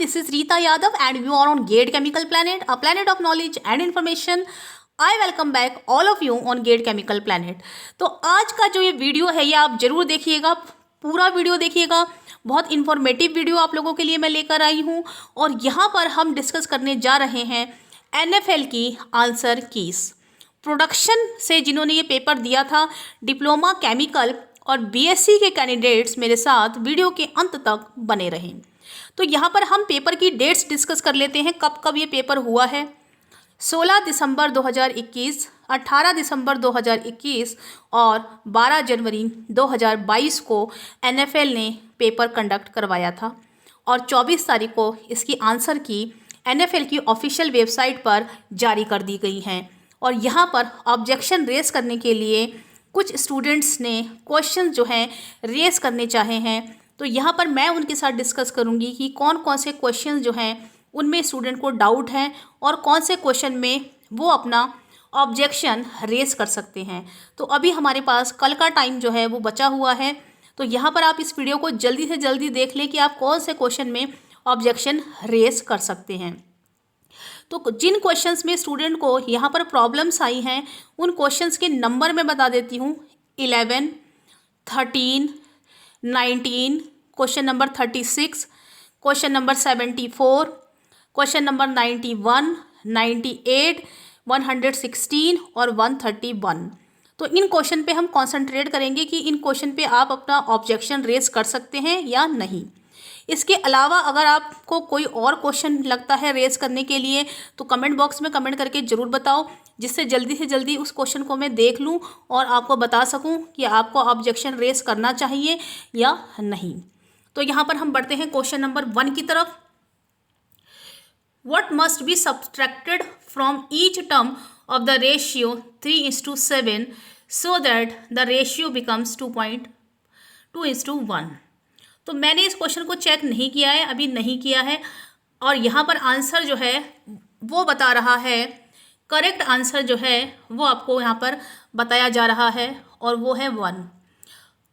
This is Rita Yadav and you are on GATE Chemical Planet, a planet of knowledge and information. I welcome back all of you on GATE Chemical Planet. तो आज का जो ये video है ये आप जरूर देखिएगा, पूरा वीडियो देखिएगा। बहुत इन्फॉर्मेटिव वीडियो आप लोगों के लिए मैं लेकर आई हूँ और यहाँ पर हम डिस्कस करने जा रहे हैं NFL की आंसर कीज। प्रोडक्शन से जिन्होंने ये पेपर दिया था, डिप्लोमा केमिकल और BSc के कैंडिडेट्स मेरे साथ वीडियो के अंत तक बने रहें। तो यहाँ पर हम पेपर की डेट्स डिस्कस कर लेते हैं, कब कब ये पेपर हुआ है। 16 दिसंबर 2021, 18 दिसंबर 2021 और 12 जनवरी 2022 को NFL ने पेपर कंडक्ट करवाया था और 24 तारीख को इसकी आंसर की NFL की ऑफिशियल वेबसाइट पर जारी कर दी गई हैं। और यहाँ पर ऑब्जेक्शन रेस करने के लिए कुछ स्टूडेंट्स ने क्वेश्चन जो हैं रेस करने चाहे हैं, तो यहाँ पर मैं उनके साथ डिस्कस करूँगी कि कौन कौन से क्वेश्चन जो हैं उनमें स्टूडेंट को डाउट है और कौन से क्वेश्चन में वो अपना ऑब्जेक्शन रेस कर सकते हैं। तो अभी हमारे पास कल का टाइम जो है वो बचा हुआ है, तो यहाँ पर आप इस वीडियो को जल्दी से जल्दी देख लें कि आप कौन से क्वेश्चन में ऑब्जेक्शन रेस कर सकते हैं। तो जिन क्वेश्चंस में स्टूडेंट को यहाँ पर प्रॉब्लम्स आई हैं उन क्वेश्चंस के नंबर मैं बता देती हूँ। 11, 13, 19, question number 36, question number 74, question number 91, 98, 116 और 131। तो इन क्वेश्चन पे हम कंसंट्रेट करेंगे कि इन क्वेश्चन पे आप अपना ऑब्जेक्शन रेस कर सकते हैं या नहीं। इसके अलावा अगर आपको कोई और क्वेश्चन लगता है रेस करने के लिए तो कमेंट बॉक्स में कमेंट करके ज़रूर बताओ, जिससे जल्दी से जल्दी उस क्वेश्चन को मैं देख लूँ और आपको बता सकूँ कि आपको ऑब्जेक्शन रेस करना चाहिए या नहीं। तो यहाँ पर हम बढ़ते हैं क्वेश्चन नंबर 1 की तरफ। What must be subtracted from each term of the ratio 3:7 so that the ratio becomes 2:1? तो मैंने इस क्वेश्चन को चेक नहीं किया है, अभी नहीं किया है, और यहाँ पर आंसर जो है वो बता रहा है, करेक्ट आंसर जो है वो आपको यहाँ पर बताया जा रहा है और वो है 1।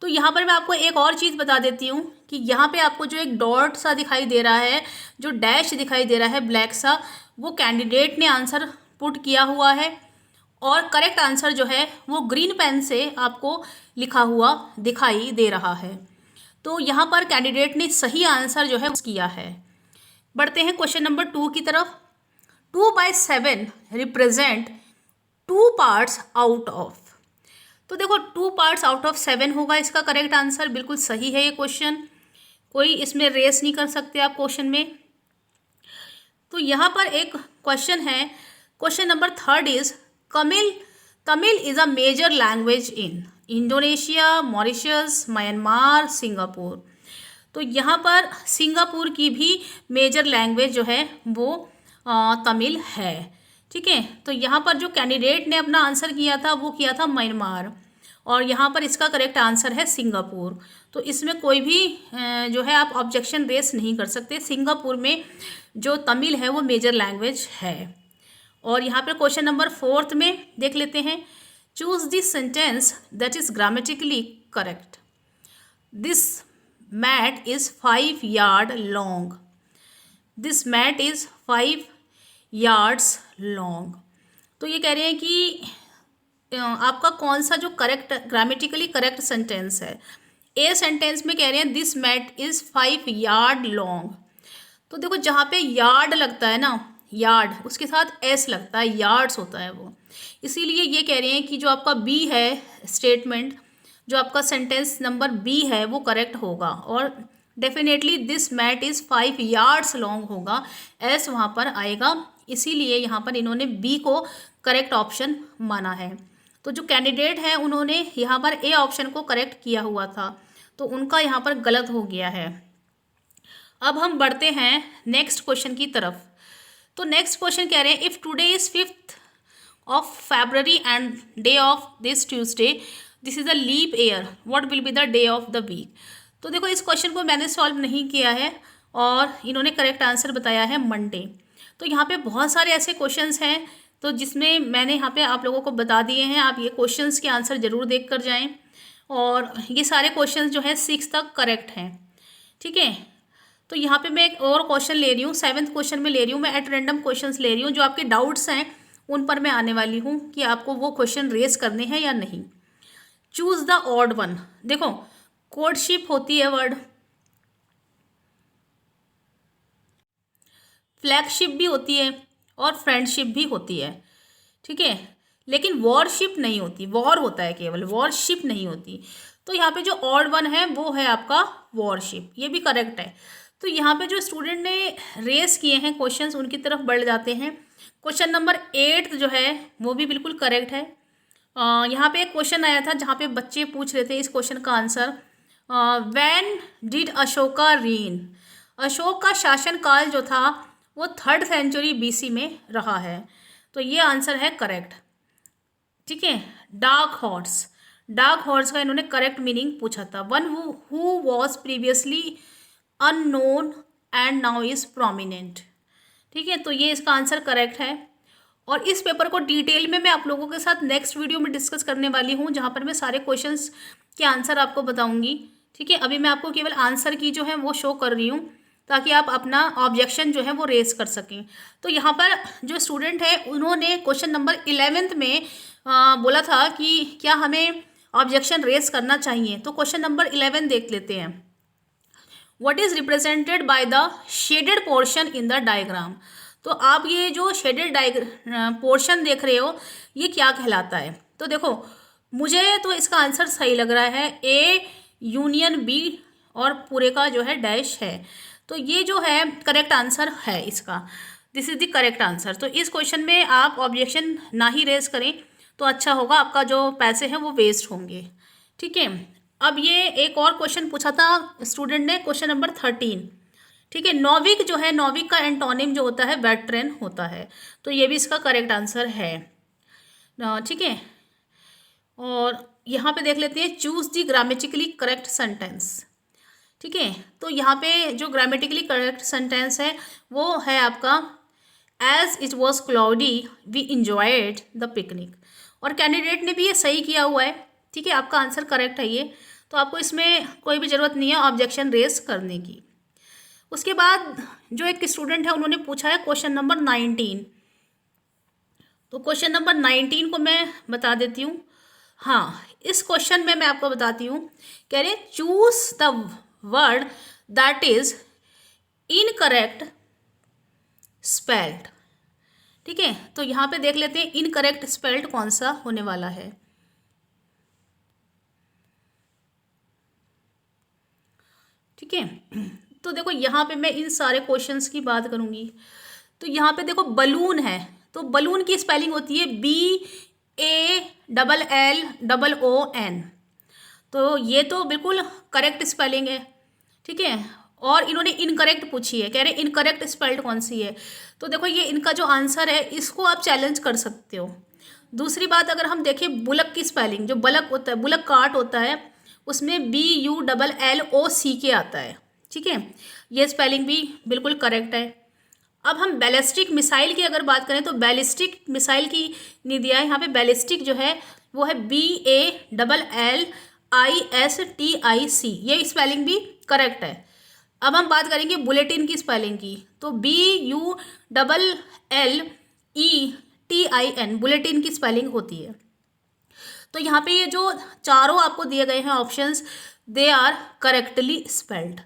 तो यहाँ पर मैं आपको एक और चीज़ बता देती हूँ कि यहाँ पे आपको जो एक डॉट सा दिखाई दे रहा है, जो डैश दिखाई दे रहा है ब्लैक सा, वो कैंडिडेट ने आंसर पुट किया हुआ है और करेक्ट आंसर जो है वो ग्रीन पेन से आपको लिखा हुआ दिखाई दे रहा है। तो यहाँ पर कैंडिडेट ने सही आंसर जो है किया है। बढ़ते हैं क्वेश्चन नंबर 2 की तरफ। 2/7 रिप्रेजेंट 2 पार्ट्स आउट ऑफ। तो देखो 2 पार्ट्स आउट ऑफ 7 होगा इसका करेक्ट आंसर। बिल्कुल सही है ये क्वेश्चन, कोई इसमें रेस नहीं कर सकते आप क्वेश्चन में। तो यहाँ पर एक क्वेश्चन है, question number 3 is Tamil is a major language in Indonesia, Mauritius, Myanmar, Singapore. तो यहाँ पर सिंगापुर की भी मेजर लैंग्वेज जो है वो तमिल है। ठीक है, तो यहाँ पर जो कैंडिडेट ने अपना आंसर किया था वो किया था म्यांमार और यहाँ पर इसका करेक्ट आंसर है सिंगापुर। तो इसमें कोई भी जो है आप ऑब्जेक्शन रेस नहीं कर सकते। सिंगापुर में जो तमिल है वो मेजर लैंग्वेज है। और यहाँ पर क्वेश्चन नंबर 4 में देख लेते हैं। Choose this sentence that is grammatically correct. This mat is 5 yard long. This mat is 5 yards long. तो ये कह रहे हैं कि आपका कौन सा जो करेक्ट ग्रामेटिकली करेक्ट सेंटेंस है। ए सेंटेंस में कह रहे हैं this mat is 5 yard long. तो देखो जहाँ पे यार्ड लगता है ना, यार्ड उसके साथ एस लगता है, यार्ड्स होता है वो, इसीलिए ये कह रहे हैं कि जो आपका बी है स्टेटमेंट, जो आपका सेंटेंस नंबर बी है वो करेक्ट होगा और definitely this mat is 5 yards long होगा, एस वहाँ पर आएगा। इसीलिए यहाँ पर इन्होंने बी को करेक्ट ऑप्शन माना है। तो जो कैंडिडेट हैं उन्होंने यहाँ पर ए ऑप्शन को करेक्ट किया हुआ था, तो उनका यहाँ पर गलत हो गया है। अब हम बढ़ते हैं नेक्स्ट क्वेश्चन की तरफ। तो नेक्स्ट क्वेश्चन कह रहे हैं if today is 5th of February and day of this Tuesday, this is a leap year, what will be the day of the week? तो देखो इस क्वेश्चन को मैंने सॉल्व नहीं किया है और इन्होंने करेक्ट आंसर बताया है मंडे। तो यहाँ पे बहुत सारे ऐसे क्वेश्चंस हैं तो जिसमें मैंने यहाँ पे आप लोगों को बता दिए हैं, आप ये क्वेश्चंस के आंसर ज़रूर देख कर जाएँ और ये सारे क्वेश्चंस जो हैं 6 तक करेक्ट हैं। ठीक है, तो यहाँ पे मैं एक और क्वेश्चन ले रही हूँ, 7th क्वेश्चन में ले रही हूँ मैं, एट रैंडम क्वेश्चंस ले रही हूँ, जो आपके डाउट्स हैं उन पर मैं आने वाली हूँ कि आपको वो क्वेश्चन रेज करने हैं या नहीं। Choose the odd one. देखो कोर्टशिप होती है वर्ड, फ्लैगशिप भी होती है और फ्रेंडशिप भी होती है, ठीक है, लेकिन वॉरशिप नहीं होती, वॉर होता है केवल, वॉरशिप नहीं होती। तो यहाँ पे जो ऑड वन है वो है आपका वॉरशिप, ये भी करेक्ट है। तो यहाँ पे जो स्टूडेंट ने रेस किए हैं क्वेश्चंस उनकी तरफ बढ़ जाते हैं। क्वेश्चन नंबर 8 जो है वो भी बिल्कुल करेक्ट है। यहाँ पे एक क्वेश्चन आया था जहाँ पे बच्चे पूछ रहे थे इस क्वेश्चन का answer, when did Ashoka reign. Ashoka का शासनकाल जो था वो 3rd सेंचुरी BC में रहा है, तो ये आंसर है करेक्ट, ठीक है। डार्क हॉर्स, डार्क हॉर्स का इन्होंने करेक्ट मीनिंग पूछा था, one who was previously unknown and now is prominent, ठीक है। तो ये इसका आंसर करेक्ट है। और इस पेपर को डिटेल में मैं आप लोगों के साथ नेक्स्ट वीडियो में डिस्कस करने वाली हूँ, जहाँ पर मैं सारे क्वेश्चंस के आंसर आपको बताऊँगी, ठीक है। अभी मैं आपको केवल आंसर की जो है वो शो कर रही हूँ ताकि आप अपना ऑब्जेक्शन जो है वो रेज कर सकें। तो यहाँ पर जो स्टूडेंट है उन्होंने क्वेश्चन नंबर 11th में बोला था कि क्या हमें ऑब्जेक्शन रेज करना चाहिए। तो क्वेश्चन नंबर 11 देख लेते हैं। What is represented by the shaded portion in the diagram. तो आप ये जो शेडेड पोर्शन देख रहे हो ये क्या कहलाता है। तो देखो मुझे तो इसका आंसर सही लग रहा है, A यूनियन B और पूरे का जो है डैश है, तो ये जो है करेक्ट आंसर है इसका, this is the correct answer. तो इस क्वेश्चन में आप ऑब्जेक्शन ना ही रेज करें तो अच्छा होगा, आपका जो पैसे हैं वो वेस्ट होंगे, ठीक है। अब ये एक और क्वेश्चन पूछा था स्टूडेंट ने, क्वेश्चन नंबर 13, ठीक है। नॉविक जो है, नॉविक का एंटोनिम जो होता है वेटरन होता है, तो ये भी इसका करेक्ट आंसर है, ठीक है। और यहाँ पे देख लेते हैं, choose the grammatically correct sentence, ठीक है। तो यहाँ पे जो ग्रामेटिकली करेक्ट सेंटेंस है वो है आपका, as it was cloudy we enjoyed the picnic. और कैंडिडेट ने भी ये सही किया हुआ है, ठीक है, आपका आंसर करेक्ट है ये, तो आपको इसमें कोई भी ज़रूरत नहीं है ऑब्जेक्शन रेज करने की। उसके बाद जो एक स्टूडेंट है उन्होंने पूछा है क्वेश्चन नंबर 19। तो क्वेश्चन नंबर 19 को मैं बता देती हूँ। हाँ, इस क्वेश्चन में मैं आपको बताती हूँ, कह रहे choose the word that is incorrect spelled, ठीक है। तो यहाँ पे देख लेते हैं इनकरेक्ट स्पेल्ड कौन सा होने वाला है, ठीक है। तो देखो यहाँ पे मैं इन सारे क्वेश्चंस की बात करूँगी। तो यहाँ पे देखो बलून है, तो बलून की स्पेलिंग होती है BALLON, तो ये तो बिल्कुल करेक्ट स्पेलिंग है, ठीक है। और इन्होंने इनकरेक्ट पूछी है, कह रहे इनकरेक्ट स्पेल्ड कौन सी है। तो देखो ये इनका जो आंसर है इसको आप चैलेंज कर सकते हो। दूसरी बात अगर हम देखें बुलक की स्पेलिंग, जो बुलक होता है, बुलक कार्ट होता है, उसमें BULLOCK आता है, ठीक है, ये स्पेलिंग भी बिल्कुल करेक्ट है। अब हम बैलिस्टिक मिसाइल की अगर बात करें तो बैलिस्टिक मिसाइल की नहीं दिया है यहाँ पे, बैलिस्टिक जो है वो है BALLISTIC, ये स्पेलिंग भी करेक्ट है। अब हम बात करेंगे बुलेटिन की स्पेलिंग की, तो BULLETIN बुलेटिन की स्पेलिंग होती है। तो यहाँ पे ये जो चारों आपको दिए गए हैं options, they are correctly spelled,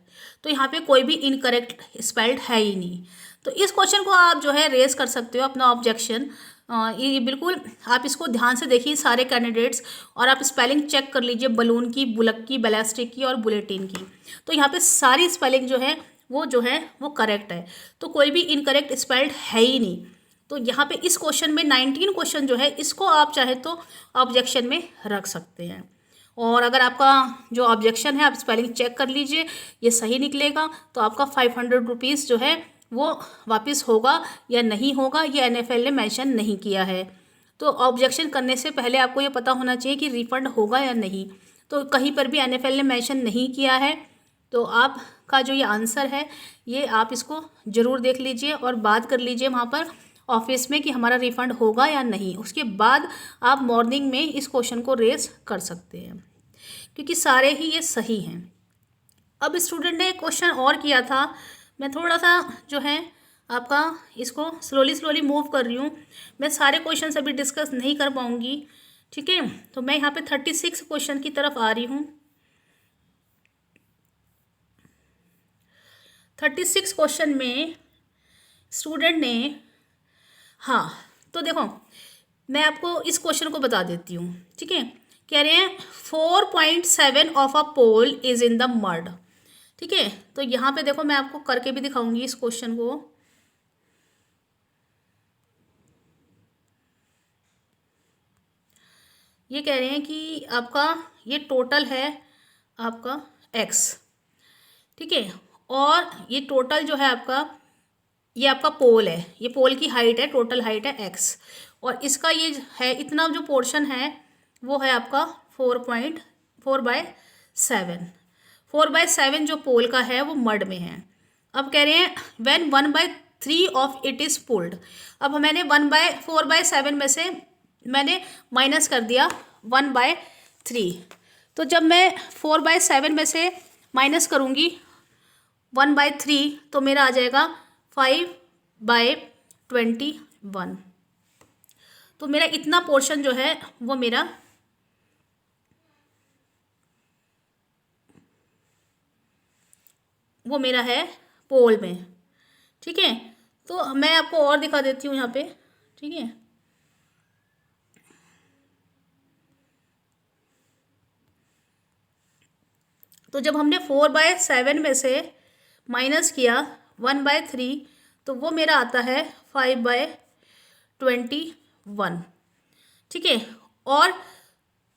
तो यहाँ पे कोई भी इनकरेक्ट स्पेल्ड है ही नहीं। तो इस क्वेश्चन को आप जो है रेज कर सकते हो अपना ऑब्जेक्शन, ये बिल्कुल आप इसको ध्यान से देखिए सारे कैंडिडेट्स, और आप स्पेलिंग चेक कर लीजिए बलून की, बुलक की, बैलिस्टिक की और बुलेटिन की। तो यहाँ पे सारी स्पेलिंग जो है वो करेक्ट है, तो कोई भी इनकरेक्ट स्पेल्ड है ही नहीं। तो यहाँ पे इस क्वेश्चन में 19 क्वेश्चन जो है इसको आप चाहे तो ऑब्जेक्शन में रख सकते हैं। और अगर आपका जो ऑब्जेक्शन है आप स्पेलिंग चेक कर लीजिए, ये सही निकलेगा तो आपका 500 रुपीज़ जो है वो वापस होगा या नहीं होगा, ये NFL ने मेंशन नहीं किया है। तो ऑब्जेक्शन करने से पहले आपको ये पता होना चाहिए कि रिफ़ंड होगा या नहीं, तो कहीं पर भी NFL ने मेंशन नहीं किया है। तो आपका जो ये आंसर है ये आप इसको ज़रूर देख लीजिए और बात कर लीजिए वहाँ पर ऑफिस में कि हमारा रिफ़ंड होगा या नहीं। उसके बाद आप मॉर्निंग में इस क्वेश्चन को रेज कर सकते हैं, क्योंकि सारे ही ये सही हैं। अब स्टूडेंट ने एक क्वेश्चन और किया था मैं थोड़ा सा जो है आपका इसको स्लोली मूव कर रही हूँ। मैं सारे क्वेश्चन अभी डिस्कस नहीं कर पाऊँगी, ठीक है। तो मैं यहाँ पे 36 क्वेश्चन की तरफ आ रही हूँ। 36 क्वेश्चन में स्टूडेंट ने, हाँ तो देखो मैं आपको इस क्वेश्चन को बता देती हूँ, ठीक है। कह रहे हैं 4.7 of a pole is in the mud, ठीक है। तो यहाँ पे देखो मैं आपको करके भी दिखाऊंगी इस क्वेश्चन को। ये कह रहे हैं कि आपका ये टोटल है आपका x, ठीक है। और ये टोटल जो है आपका, ये आपका पोल है, ये पोल की हाइट है, टोटल हाइट है x, और इसका ये है इतना जो पोर्शन है वो है आपका 4.4/7। 4/7 जो पोल का है वो मड में है। अब कह रहे हैं when 1/3 of it is pulled. अब मैंने 4/7 में से मैंने माइनस कर दिया 1/3। तो जब मैं 4/7 में से माइनस करूँगी 1/3 तो मेरा आ जाएगा 5/21। तो मेरा इतना पोर्शन जो है वो मेरा है पोल में, ठीक है। तो मैं आपको और दिखा देती हूँ यहाँ पे, ठीक है। तो जब हमने 4/7 में से माइनस किया 1/3 तो वो मेरा आता है 5/21, ठीक है। और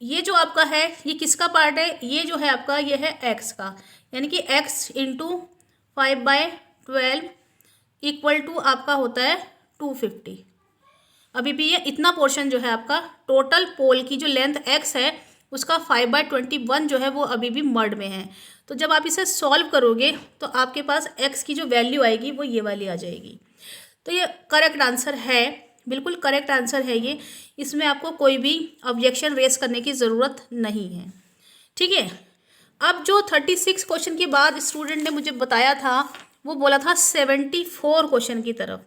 ये जो आपका है ये किसका पार्ट है, ये जो है आपका ये है x का, यानी कि x इंटू 5/12 इक्वल टू आपका होता है 250। अभी भी ये इतना पोर्शन जो है आपका टोटल पोल की जो लेंथ x है उसका 5/21 जो है वो अभी भी मड में है। तो जब आप इसे सॉल्व करोगे तो आपके पास x की जो वैल्यू आएगी वो ये वाली आ जाएगी। तो ये करेक्ट आंसर है, बिल्कुल करेक्ट आंसर है ये। इसमें आपको कोई भी ऑब्जेक्शन रेस करने की ज़रूरत नहीं है, ठीक है। अब जो 36 क्वेश्चन के बाद स्टूडेंट ने मुझे बताया था वो बोला था 74 क्वेश्चन की तरफ।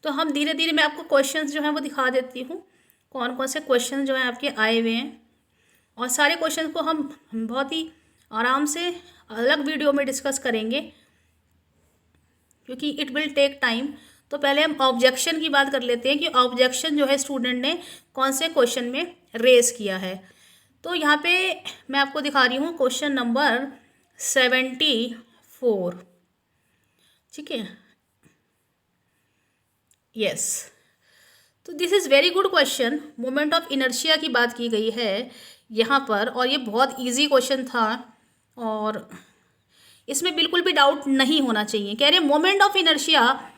तो हम धीरे धीरे मैं आपको क्वेश्चंस जो हैं वो दिखा देती हूँ, कौन कौन से क्वेश्चन जो हैं आपके आए हुए हैं। और सारे क्वेश्चन को हम बहुत ही आराम से अलग वीडियो में डिस्कस करेंगे क्योंकि इट विल टेक टाइम। तो पहले हम ऑब्जेक्शन की बात कर लेते हैं कि ऑब्जेक्शन जो है स्टूडेंट ने कौन से क्वेश्चन में रेस किया है। तो यहाँ पे मैं आपको दिखा रही हूँ क्वेश्चन नंबर 74, ठीक है। यस, तो this is very good question. Moment of inertia की बात की गई है यहाँ पर, और ये बहुत इजी क्वेश्चन था और इसमें बिल्कुल भी डाउट नहीं होना चाहिए। कह रहे हैं moment of inertia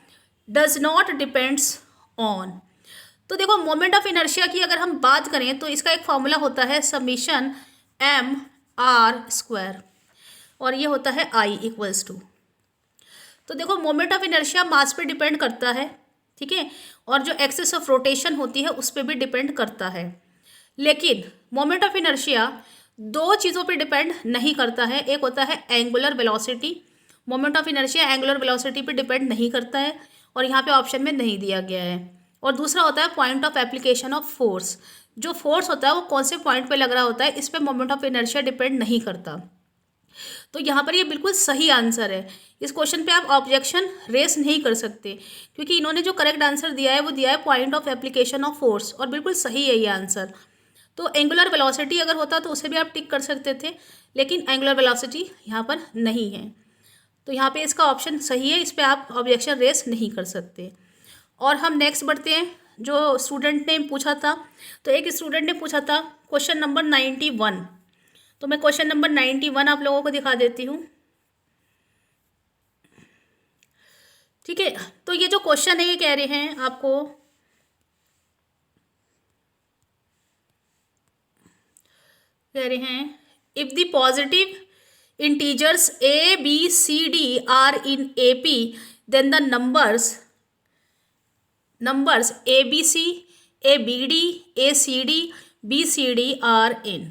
does not depends on. तो देखो मोमेंट ऑफ इनर्शिया की अगर हम बात करें तो इसका एक फॉर्मूला होता है समीशन mr², और ये होता है I इक्वल्स टू। तो देखो मोमेंट ऑफ इनर्शिया मास पे डिपेंड करता है, ठीक है, और जो एक्सिस ऑफ रोटेशन होती है उस पर भी डिपेंड करता है। लेकिन मोमेंट ऑफ इनर्शिया दो चीज़ों पे डिपेंड नहीं करता है। एक होता है angular velocity, moment of inertia angular velocity पे डिपेंड नहीं करता है और यहाँ पे ऑप्शन में नहीं दिया गया है। और दूसरा होता है point of application of force, जो फोर्स होता है वो कौन से पॉइंट पे लग रहा होता है, इस पर मोमेंट ऑफ इनर्शिया डिपेंड नहीं करता। तो यहाँ पर ये बिल्कुल सही आंसर है। इस क्वेश्चन पे आप ऑब्जेक्शन रेस नहीं कर सकते क्योंकि इन्होंने जो करेक्ट आंसर दिया है वो दिया है point of application of force, और बिल्कुल सही है ये आंसर। तो एंगुलर वेलोसिटी अगर होता तो उसे भी आप टिक कर सकते थे, लेकिन एंगुलर वेलोसिटी यहाँ पर नहीं है। तो यहाँ पे इसका ऑप्शन सही है, इस पर आप ऑब्जेक्शन रेस नहीं कर सकते। और हम नेक्स्ट बढ़ते हैं। जो स्टूडेंट ने पूछा था, तो एक स्टूडेंट ने पूछा था क्वेश्चन नंबर 91। तो मैं क्वेश्चन नंबर 91 आप लोगों को दिखा देती हूँ, ठीक है। तो ये जो क्वेश्चन है ये कह रहे हैं आपको, कह रहे हैं if the positive integers a b c d are in AP then the numbers a b c a b d a c d b c d are in।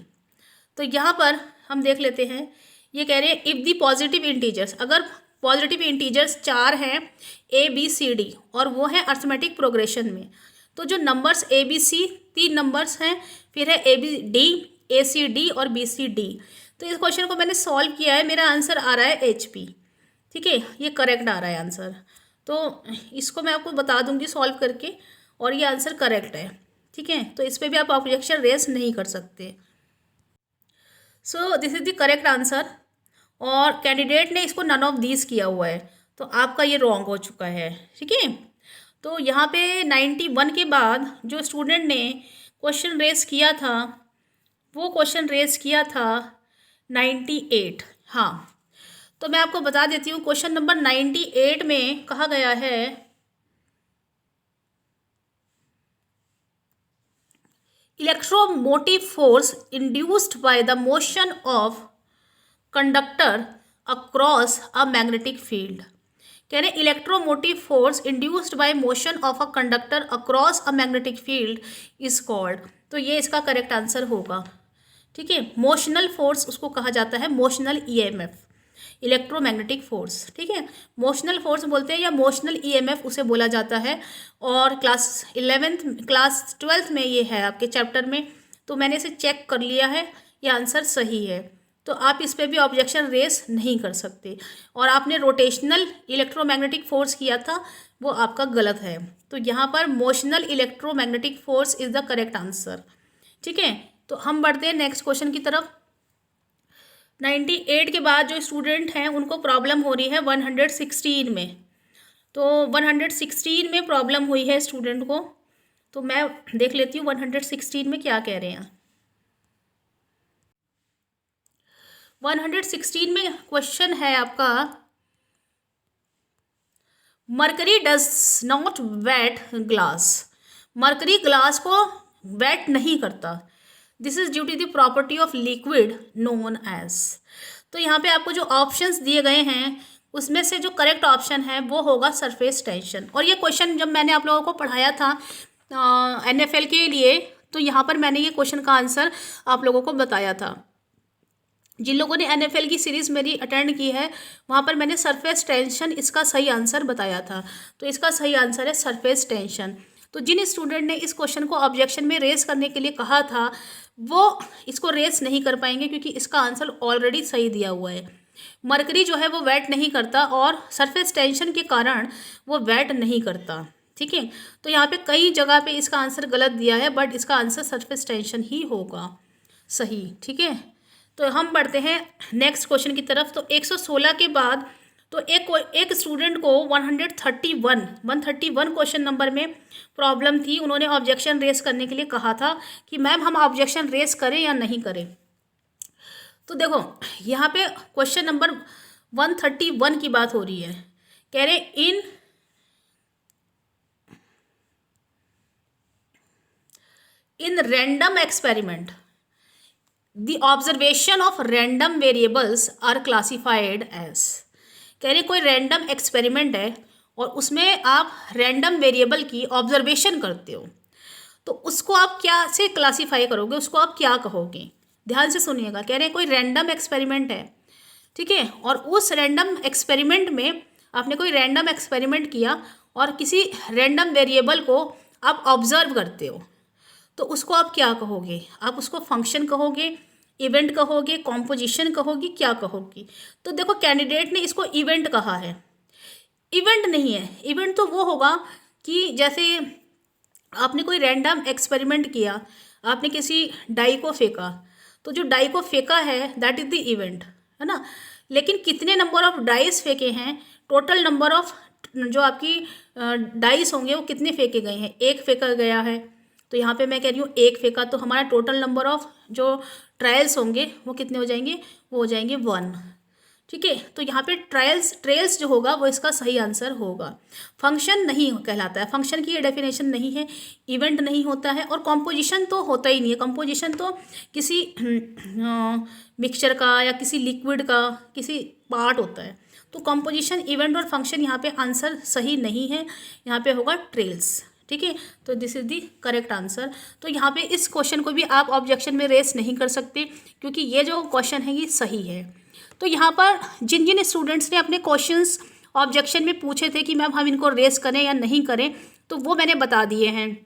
तो यहाँ पर हम देख लेते हैं, ये कह रहे हैं इफ द पॉजिटिव इंटीजर्स, अगर पॉजिटिव इंटीजर्स 4 हैं ABCD, और वो हैं अर्थमेटिक प्रोग्रेशन में। तो जो नंबर्स ABC 3 नंबर्स हैं, फिर है ABD, ACD और BCD। तो इस क्वेश्चन को मैंने सॉल्व किया है, मेरा आंसर आ रहा है HP। ठीक है, ये करेक्ट आ रहा है आंसर। तो इसको मैं आपको बता दूंगी सॉल्व करके, और ये आंसर करेक्ट है। ठीक है, तो इस पर भी आप ऑब्जेक्शन रेस नहीं कर सकते। So this is the correct answer, और कैंडिडेट ने इसको नन ऑफ दीज किया हुआ है, तो आपका ये रॉन्ग हो चुका है। ठीक है, तो यहाँ पे 91 के बाद जो स्टूडेंट ने क्वेश्चन रेस किया था, वो क्वेश्चन रेस किया था 98। हाँ, तो मैं आपको बता देती हूँ, क्वेश्चन नंबर 98 में कहा गया है electromotive force induced by the motion of conductor across a magnetic field. कह रहे electromotive force induced by motion of a conductor across a magnetic field is called. तो ये इसका करेक्ट आंसर होगा। ठीक है, मोशनल फोर्स उसको कहा जाता है, मोशनल EMF, इलेक्ट्रोमैग्नेटिक फोर्स। ठीक है, मोशनल फोर्स बोलते हैं या मोशनल EMF उसे बोला जाता है। और क्लास 12th में ये है आपके चैप्टर में, तो मैंने इसे चेक कर लिया है, ये आंसर सही है। तो आप इस पर भी ऑब्जेक्शन रेस नहीं कर सकते। और आपने रोटेशनल इलेक्ट्रोमैग्नेटिक फोर्स किया था, वो आपका गलत है। तो यहाँ पर motional electromagnetic force is the correct answer. ठीक है, तो हम बढ़ते हैं नेक्स्ट क्वेश्चन की तरफ। 98 के बाद जो स्टूडेंट हैं उनको प्रॉब्लम हो रही है 116 में। तो 116 में प्रॉब्लम हुई है स्टूडेंट को, तो मैं देख लेती हूँ 116 में क्या कह रहे हैं। 116 में क्वेश्चन है आपका, mercury does not wet glass. Mercury glass को वेट नहीं करता। This is due to the property of liquid known as. तो यहाँ पे आपको जो ऑप्शंस दिए गए हैं उसमें से जो करेक्ट ऑप्शन है वो होगा सरफेस टेंशन। और ये क्वेश्चन जब मैंने आप लोगों को पढ़ाया था NFL के लिए, तो यहाँ पर मैंने ये क्वेश्चन का आंसर आप लोगों को बताया था। जिन लोगों ने NFL की सीरीज़ मेरी अटेंड की है, वहाँ पर मैंने सरफेस टेंशन इसका सही आंसर बताया था। तो इसका सही आंसर है सरफेस टेंशन। तो जिन स्टूडेंट ने इस क्वेश्चन को ऑब्जेक्शन में रेस करने के लिए कहा था, वो इसको रेस नहीं कर पाएंगे, क्योंकि इसका आंसर ऑलरेडी सही दिया हुआ है। मरकरी जो है वो वेट नहीं करता, और सरफेस टेंशन के कारण वो वेट नहीं करता। ठीक है, तो यहाँ पे कई जगह पे इसका आंसर गलत दिया है, बट इसका आंसर सरफेस टेंशन ही होगा सही। ठीक है, तो हम बढ़ते हैं नेक्स्ट क्वेश्चन की तरफ। तो 116 के बाद तो एक स्टूडेंट को 131 क्वेश्चन नंबर में प्रॉब्लम थी। उन्होंने ऑब्जेक्शन रेस करने के लिए कहा था कि मैम हम ऑब्जेक्शन रेस करें या नहीं करें। तो देखो यहाँ पे क्वेश्चन नंबर 131 की बात हो रही है। कह रहे in random experiment the observation of random variables are classified as. कह रहे कोई रैंडम एक्सपेरिमेंट है और उसमें आप रैंडम वेरिएबल की ऑब्जर्वेशन करते हो, तो उसको आप क्या से क्लासीफाई करोगे, उसको आप क्या कहोगे। ध्यान से सुनिएगा। कह रहे हैं कोई रैंडम एक्सपेरिमेंट है, ठीक है, और उस रैंडम एक्सपेरिमेंट में आपने कोई रैंडम एक्सपेरिमेंट किया और किसी रैंडम वेरिएबल को आप ऑब्जर्व करते हो, तो उसको आप क्या कहोगे। आप उसको फंक्शन कहोगे, इवेंट कहोगे, कॉम्पोजिशन कहोगी, क्या कहोगी। तो देखो कैंडिडेट ने इसको इवेंट कहा है। इवेंट नहीं है, इवेंट तो वो होगा कि जैसे आपने कोई रैंडम एक्सपेरिमेंट किया, आपने किसी डाई को फेंका, तो जो डाई को फेंका है दैट इज़ द इवेंट, है ना। लेकिन कितने नंबर ऑफ डाइस फेंके हैं, टोटल नंबर ऑफ जो आपकी डाइस होंगे वो कितने फेंके गए हैं, एक फेंका गया है। तो यहाँ पे मैं कह रही हूँ एक फेंका, तो हमारा टोटल नंबर ऑफ जो ट्रायल्स होंगे वो कितने हो जाएंगे, वो हो जाएंगे 1। ठीक है, तो यहाँ पे ट्रायल्स जो होगा वो इसका सही आंसर होगा। फंक्शन नहीं कहलाता है, फंक्शन की ये डेफिनेशन नहीं है, इवेंट नहीं होता है, और कॉम्पोजिशन तो होता ही नहीं है। कॉम्पोजिशन तो किसी मिक्सचर का या किसी लिक्विड का किसी पार्ट होता है। तो कॉम्पोजिशन, इवेंट और फंक्शन यहाँ पे आंसर सही नहीं है, यहाँ पे होगा ट्रेल्स। ठीक है, तो this is the correct answer. तो यहाँ पे इस क्वेश्चन को भी आप ऑब्जेक्शन में रेस नहीं कर सकते, क्योंकि ये जो क्वेश्चन है ये सही है। तो यहाँ पर जिन जिन स्टूडेंट्स ने अपने क्वेश्चंस ऑब्जेक्शन में पूछे थे कि मैम हम इनको रेस करें या नहीं करें, तो वो मैंने बता दिए हैं।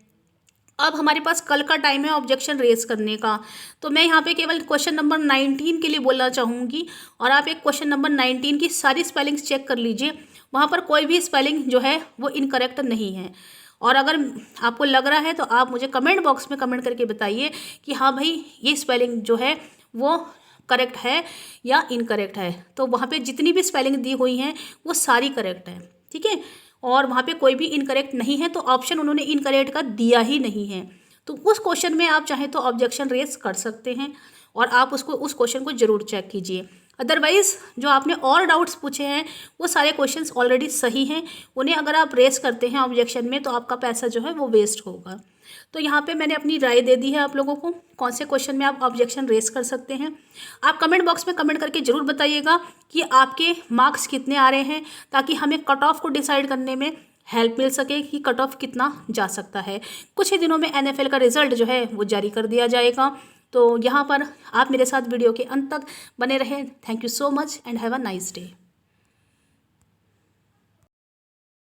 अब हमारे पास कल का टाइम है ऑब्जेक्शन रेस करने का, तो मैं यहाँ पे केवल क्वेश्चन नंबर 19 के लिए बोलना चाहूँगी, और आप एक क्वेश्चन नंबर 19 की सारी स्पेलिंग्स चेक कर लीजिए, वहाँ पर कोई भी स्पेलिंग जो है वो इनकरेक्ट नहीं है। और अगर आपको लग रहा है तो आप मुझे कमेंट बॉक्स में कमेंट करके बताइए कि हाँ भाई ये स्पेलिंग जो है वो करेक्ट है या इनकरेक्ट है। तो वहाँ पे जितनी भी स्पेलिंग दी हुई हैं वो सारी करेक्ट है, ठीक है, और वहाँ पे कोई भी इनकरेक्ट नहीं है, तो ऑप्शन उन्होंने इनकरेक्ट का दिया ही नहीं है। तो उस क्वेश्चन में आप चाहें तो ऑब्जेक्शन रेस कर सकते हैं, और आप उस क्वेश्चन को ज़रूर चेक कीजिए। अदरवाइज़ जो आपने और डाउट्स पूछे हैं वो सारे क्वेश्चंस ऑलरेडी सही हैं, उन्हें अगर आप रेस करते हैं ऑब्जेक्शन में तो आपका पैसा जो है वो वेस्ट होगा। तो यहाँ पे मैंने अपनी राय दे दी है आप लोगों को कौन से क्वेश्चन में आप ऑब्जेक्शन रेस कर सकते हैं। आप कमेंट बॉक्स में कमेंट करके ज़रूर बताइएगा कि आपके मार्क्स कितने आ रहे हैं, ताकि हमें कट ऑफ को डिसाइड करने में हेल्प मिल सके कि कट ऑफ कितना जा सकता है। कुछ ही दिनों में NFL का रिजल्ट जो है वो जारी कर दिया जाएगा। तो यहाँ पर आप मेरे साथ वीडियो के अंत तक बने रहें। Thank you so much and have a nice day.